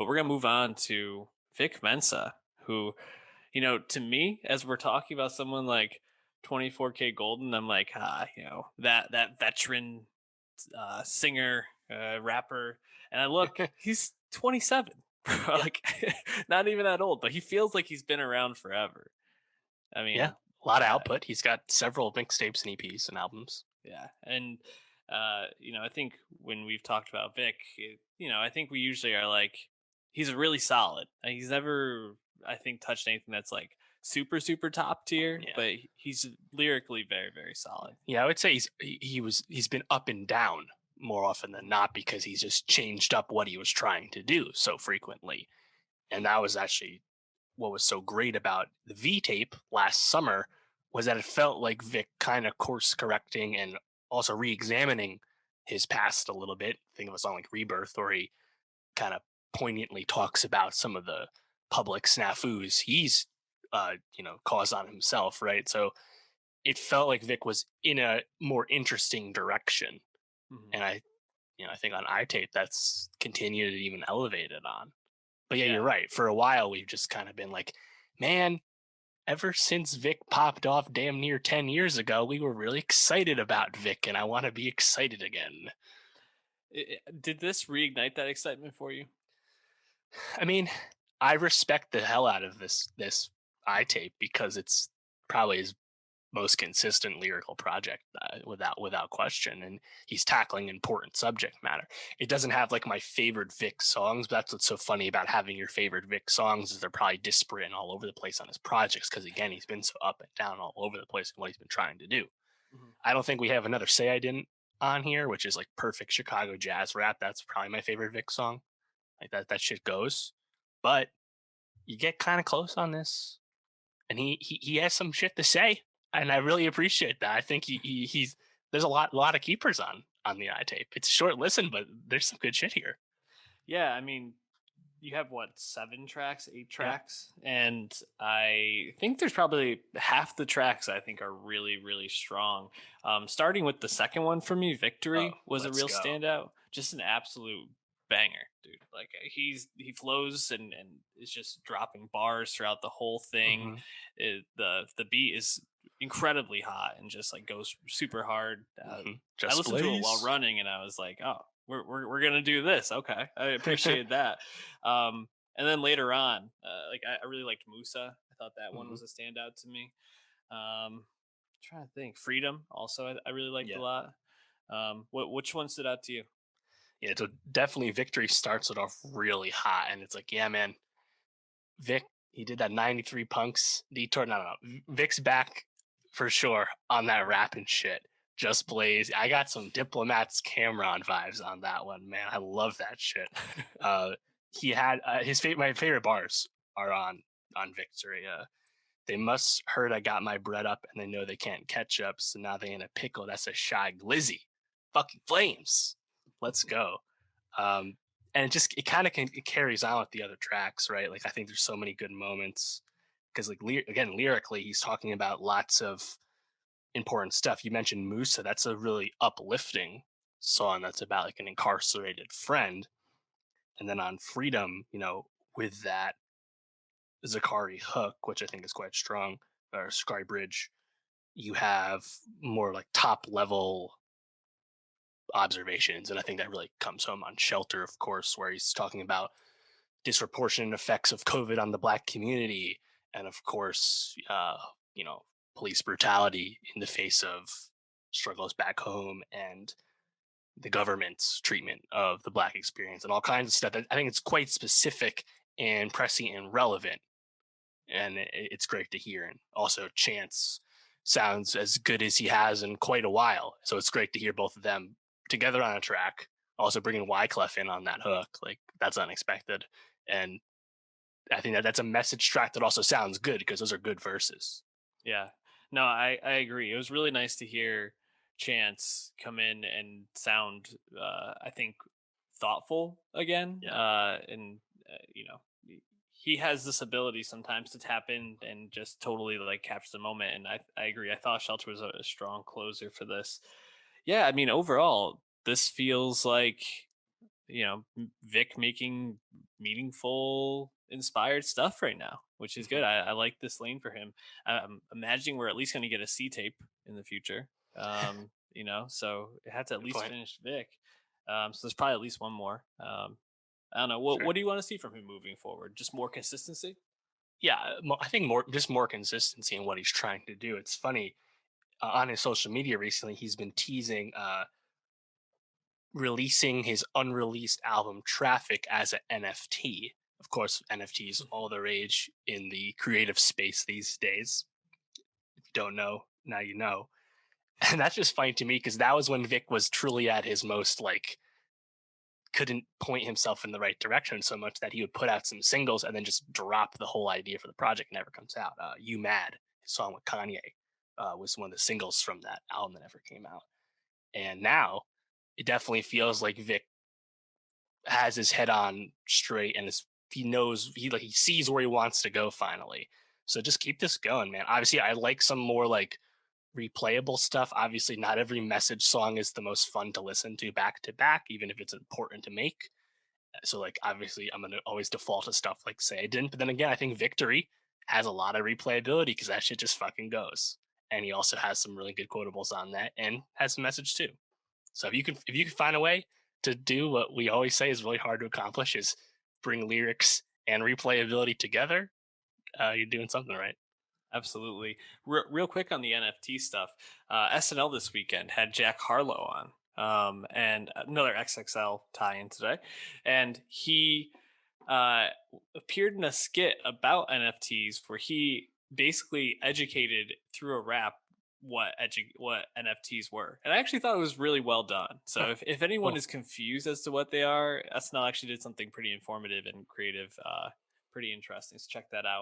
But we're gonna move on to Vic Mensa, who, to me, as we're talking about someone like 24K Golden, I'm like, that veteran singer, rapper, and I look, he's 27, Yeah, like not even that old, but he feels like he's been around forever. I yeah, mean, a lot of uh, output. He's got several mixtapes and EPs and albums. yeah, and I think when we've talked about Vic, I think we usually are like, he's really solid. He's never, I think, touched anything that's like super super top tier, Yeah, but he's lyrically very very solid. yeah. I would say he's been up and down more often than not because he's just changed up what he was trying to do so frequently, and that was actually what was so great about the V tape last summer was that it felt like Vic kind of course correcting and also re-examining his past a little bit. Think of a song like Rebirth, where he kind of poignantly talks about some of the public snafus he's caused on himself, right? So it felt like Vic was in a more interesting direction. Mhm. And I think on iTape that's continued to even elevate it on. But yeah, you're Yeah, right. For a while we've just kind of been like, man, ever since Vic popped off damn near 10 years ago, we were really excited about Vic, and I want to be excited again. did this reignite that excitement for you? I mean, I respect the hell out of this iTape because it's probably his most consistent lyrical project, without question, and he's tackling important subject matter. It doesn't have like my favorite Vic songs, but that's what's so funny about having your favorite Vic songs is they're probably disparate and all over the place on his projects because again he's been so up and down all over the place in what he's been trying to do. Mhm. I don't think we have another Say I Didn't on here, which is like perfect Chicago jazz rap. That's probably my favorite Vic song. Like that shit goes. But you get kind of close on this, and he has some shit to say, and I really appreciate that. I think he's there's a lot of keepers on the iTape. It's a short listen, but there's some good shit here. Yeah, I mean, you have what, 7 tracks, eight Yeah. tracks, and I think there's probably half the tracks I think are really really strong. Starting with the second one for me, Oh, Victory was a let's real go. standout, just an absolute banger, dude. Like he flows and is just dropping bars throughout the whole thing. Hmm. The beat is incredibly hot and just like goes super hard. I Just listened to it while Blaze. running and I was like, oh, we're gonna do this. Okay, I appreciate that. And then later on, like I really liked Musa. I thought that one Hmm. was a standout to me. Trying to think, Freedom also I really liked a Yeah, lot. Which one stood out to you? yeah. So definitely, Victory starts it off really hot, and it's like, yeah, man, Vic. He did that 93 Punks detour. No, no, no. Vic's back for sure on that rap and shit. Just Blaze. I got some Diplomats Cameron vibes on that one, man. I love that shit. Uh, he had my favorite bars are on Victory. They must heard I got my bread up, and they know they can't catch up. So now they in a pickle. That's a shy glizzy. Fucking flames. Let's go. Um, and it kind of it carries on with the other tracks, right? Like I think there's so many good moments because like again lyrically, he's talking about lots of important stuff. You mentioned Musa. That's a really uplifting song that's about like an incarcerated friend. And then on Freedom, with that Zakari hook, which I think is quite strong, or Zakari bridge, you have more like top level observations. And I think that really comes home on Shelter, of course, where he's talking about disproportionate effects of COVID on the Black community. And of course, police brutality in the face of struggles back home and the government's treatment of the Black experience and all kinds of stuff. I think it's quite specific and pressing and relevant. And it's great to hear. And also, Chance sounds as good as he has in quite a while. So it's great to hear both of them together on a track. Also, bringing Wyclef in on that hook, like that's unexpected. And I think that's a message track that also sounds good because those are good verses. Yeah. No, I agree. It was really nice to hear Chance come in and sound, I think, thoughtful again. Yeah. And, he has this ability sometimes to tap in and just totally like capture the moment. And I agree. I thought Shelter was a strong closer for this. Yeah. I mean, overall, this feels like Vic making meaningful, inspired stuff right now, which is good. I like this lane for him. I'm imagining we're at least going to get a C tape in the future. So it had to at Good least point. finish Vic. So there's probably at least one more. I don't know. What Sure. what do you want to see from him moving forward? Just more consistency. Yeah, I think more consistency in what he's trying to do. It's funny on his social media recently, he's been teasing releasing his unreleased album Traffic as an NFT. Of course, NFTs all the rage in the creative space these days. If you don't know, now you know. And that's just funny to me because that was when Vic was truly at his most like couldn't point himself in the right direction so much that he would put out some singles and then just drop the whole idea for the project. Never comes out. You Mad, his song with Kanye, was one of the singles from that album that never came out. And now it definitely feels like Vic has his head on straight and he knows he sees where he wants to go finally. So just keep this going, man. Obviously, I like some more like replayable stuff. Obviously, not every message song is the most fun to listen to back, even if it's important to make. So like obviously I'm gonna always default to stuff like Say I Didn't. But then again, I think Victory has a lot of replayability because that shit just fucking goes. And he also has some really good quotables on that and has some message too. So if you can find a way to do what we always say is really hard to accomplish is bring lyrics and replayability together, you're doing something right. Absolutely. Real quick on the NFT stuff, SNL this weekend had Jack Harlow on, and another XXL tie-in today, and he uh, appeared in a skit about NFTs where he basically educated through a rap what NFTs were, and I actually thought it was really well done. Huh, So if anyone cool. is confused as to what they are, SNL actually did something pretty informative and creative, pretty interesting. So check that out.